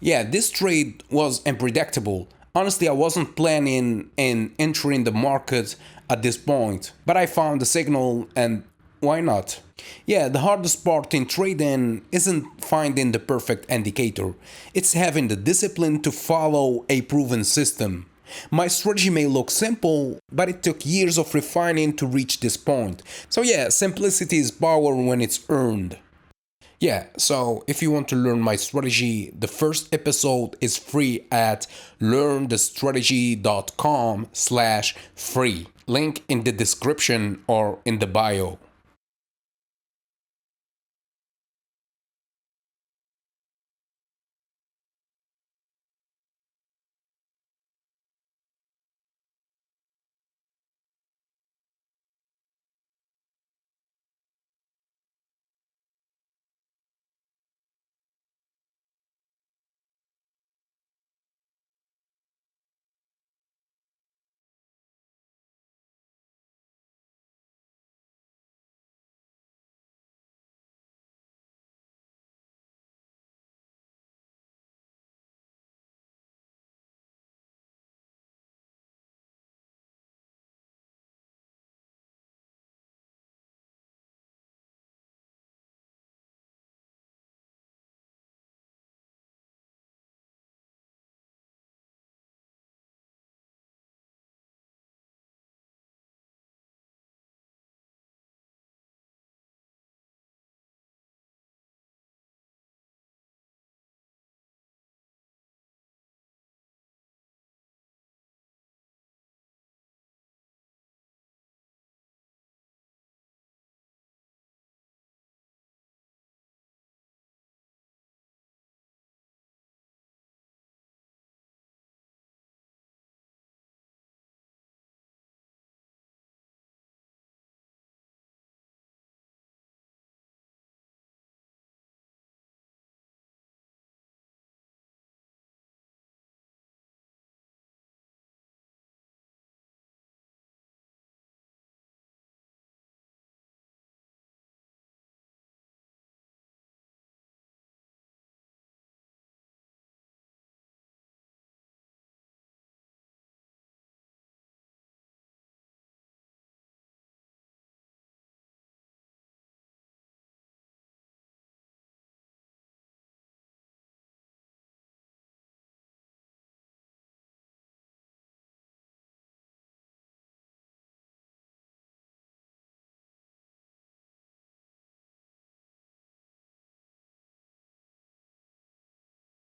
Yeah, this trade was unpredictable. Honestly, I wasn't planning on entering the market at this point, but I found the signal and why not? Yeah, the hardest part in trading isn't finding the perfect indicator, it's having the discipline to follow a proven system. My strategy may look simple, but it took years of refining to reach this point. So, yeah, simplicity is power when it's earned. Yeah, so if you want to learn my strategy, the first episode is free at learnthestrategy.com/free. Link in the description or in the bio.